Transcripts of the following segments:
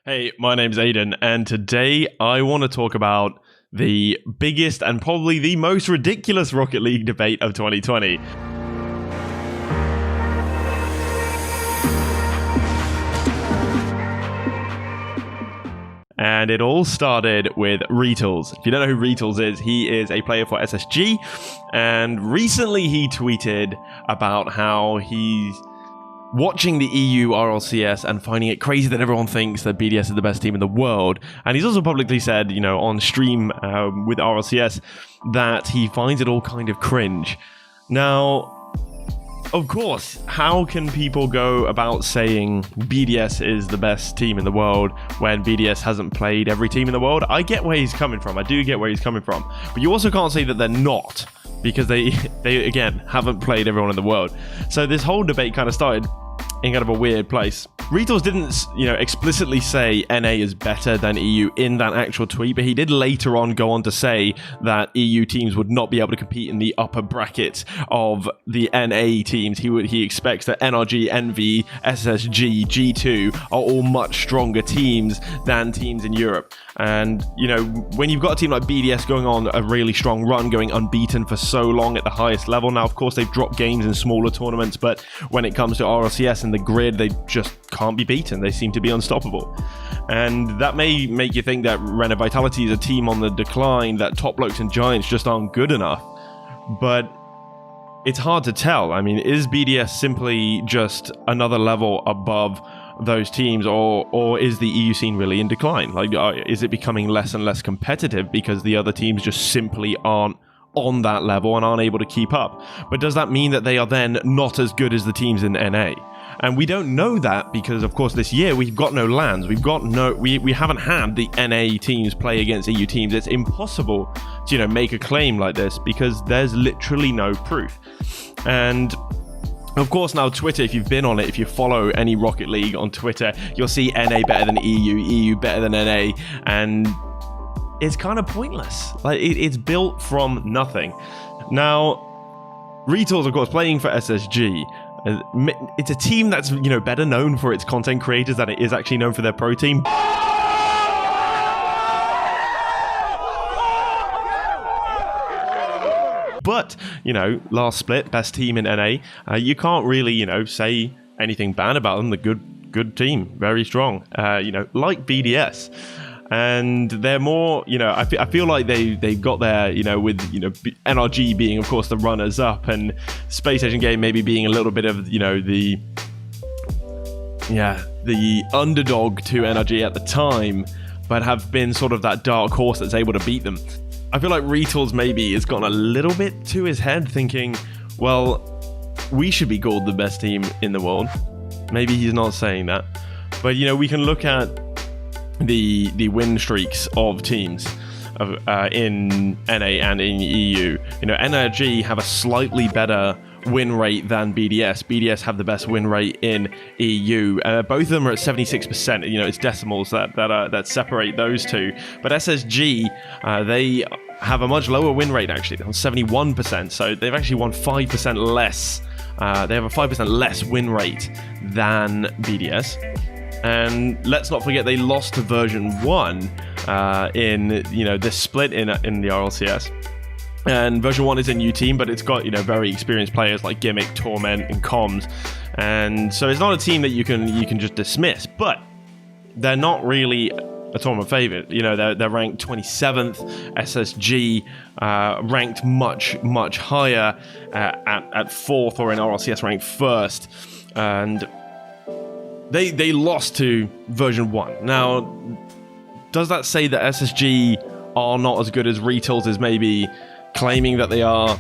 Hey, my name's Aidan, and today I want to talk about the biggest and probably the most ridiculous Rocket League debate of 2020. And it all started with Retals. If you don't know who Retals is, he is a player for SSG, and recently he tweeted about how he's watching the EU RLCS and finding it crazy that everyone thinks that BDS is the best team in the world. And he's also publicly said, on stream with RLCS that he finds it all kind of cringe. Now, of course, how can people go about saying BDS is the best team in the world when BDS hasn't played every team in the world? I get where he's coming from. I do get where he's coming from. But you also can't say that they're not, because they again, haven't played everyone in the world. So this whole debate kind of started in kind of a weird place. Retals didn't, explicitly say NA is better than EU in that actual tweet, but he did later on go on to say that EU teams would not be able to compete in the upper bracket of the NA teams. He expects that NRG, NV, SSG, G2 are all much stronger teams than teams in Europe. And, when you've got a team like BDS going on a really strong run, going unbeaten for so long at the highest level, now, of course, they've dropped games in smaller tournaments, but when it comes to RLCS and the grid, they just can't be beaten. They seem to be unstoppable. And that may make you think that Renner Vitality is a team on the decline, that Top Blokes and Giants just aren't good enough. But it's hard to tell. I mean, is BDS simply just another level above those teams, or is the EU scene really in decline? Like, is it becoming less and less competitive because the other teams just simply aren't on that level and aren't able to keep up? But does that mean that they are then not as good as the teams in NA? And we don't know that because, of course, this year we've got no lands. We haven't had the NA teams play against EU teams. It's impossible to, make a claim like this because there's literally no proof. And of course, now Twitter, if you've been on it, if you follow any Rocket League on Twitter, you'll see NA better than EU, EU better than NA, and it's kind of pointless. Like, it's built from nothing. Now, Retals, of course, playing for SSG. It's a team that's, better known for its content creators than it is actually known for their pro team. But, last split, best team in NA. You can't really, say anything bad about them. The good team, very strong. Like BDS. And they're more, I feel like they've got there, with, NRG being, of course, the runners-up, and Space Station Game maybe being a little bit of, the underdog to NRG at the time, but have been sort of that dark horse that's able to beat them. I feel like Retals maybe has gotten a little bit to his head, thinking, well, we should be called the best team in the world. Maybe he's not saying that. But, we can look at the win streaks of teams in NA and in EU. NRG have a slightly better win rate than BDS. BDS have the best win rate in EU. Both of them are at 76%. It's decimals that separate those two. But SSG, they have a much lower win rate, actually. They're on 71%. So they've actually won 5% less. They have a 5% less win rate than BDS. And let's not forget they lost to version 1 in this split in the RLCS. And version 1 is a new team, but it's got very experienced players like Gimmick, Torment, and Comms. And so it's not a team that you can just dismiss. But they're not really a tournament favorite. They're ranked 27th. SSG ranked much higher at 4th, or in RLCS ranked 1st. And They lost to version 1. Now, does that say that SSG are not as good as Retals is maybe claiming that they are?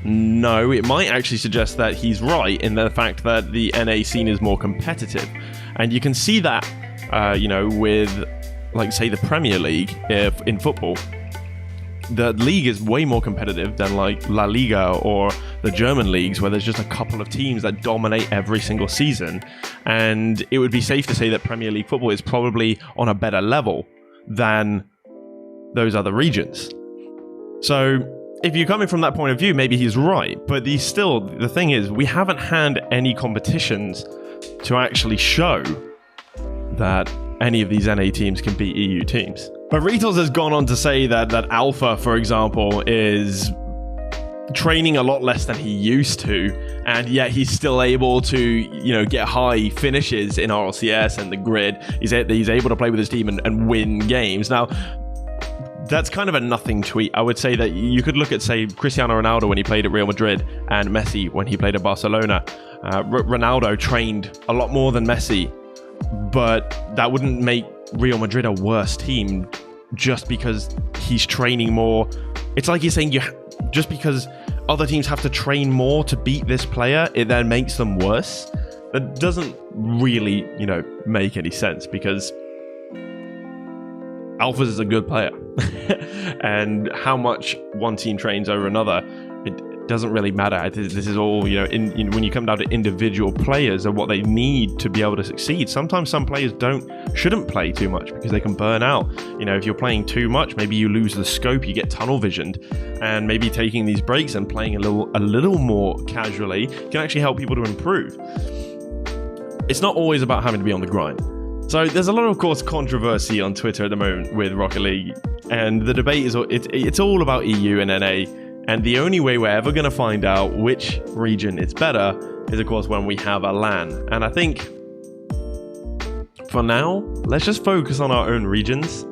No, it might actually suggest that he's right in the fact that the NA scene is more competitive. And you can see that, with, like, say, the Premier League in football. The league is way more competitive than like La Liga or the German leagues, where there's just a couple of teams that dominate every single season. And it would be safe to say that Premier League football is probably on a better level than those other regions. So if you're coming from that point of view, maybe he's right. But the thing is, we haven't had any competitions to actually show that any of these NA teams can beat EU teams. But Retals has gone on to say that Alpha, for example, is training a lot less than he used to, and yet he's still able to, you know, get high finishes in RLCS and the grid. He's able to play with his team and win games. Now, that's kind of a nothing tweet. I would say that you could look at, say, Cristiano Ronaldo when he played at Real Madrid and Messi when he played at Barcelona. Ronaldo trained a lot more than Messi, but that wouldn't make Real Madrid a worse team just because he's training more. It's like you're saying just because other teams have to train more to beat this player, it then makes them worse. That doesn't really, you know, make any sense, because Alphas is a good player. And how much one team trains over another, it doesn't really matter. This is all, you know, when you come down to individual players and what they need to be able to succeed. Sometimes some players shouldn't play too much because they can burn out. You know, if you're playing too much, maybe you lose the scope, you get tunnel visioned, and maybe taking these breaks and playing a little more casually can actually help people to improve. It's not always about having to be on the grind. So there's a lot of course controversy on Twitter at the moment with Rocket League, and the debate is it's all about EU and NA. And the only way we're ever going to find out which region is better is, of course, when we have a LAN. And I think, for now, let's just focus on our own regions.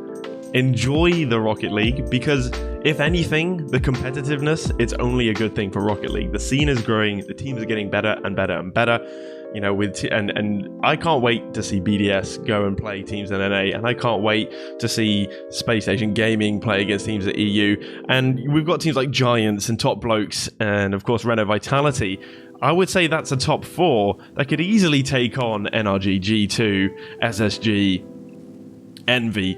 Enjoy the Rocket League, because, if anything, the competitiveness, it's only a good thing for Rocket League. The scene is growing, the teams are getting better and better and better. You know, and I can't wait to see BDS go and play teams in NA, and I can't wait to see Space Station Gaming play against teams at EU. And we've got teams like Giants and Top Blokes, and of course Reno Vitality. I would say that's a top 4 that could easily take on NRG, G2, SSG, Envy,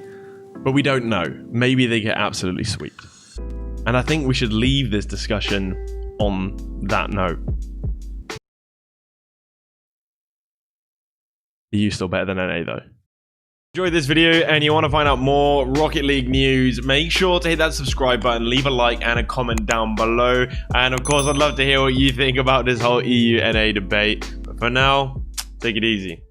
but we don't know. Maybe they get absolutely swept. And I think we should leave this discussion on that note. EU still better than NA though. Enjoyed this video and you want to find out more Rocket League news, make sure to hit that subscribe button, leave a like and a comment down below. And of course, I'd love to hear what you think about this whole EU NA debate. But for now, take it easy.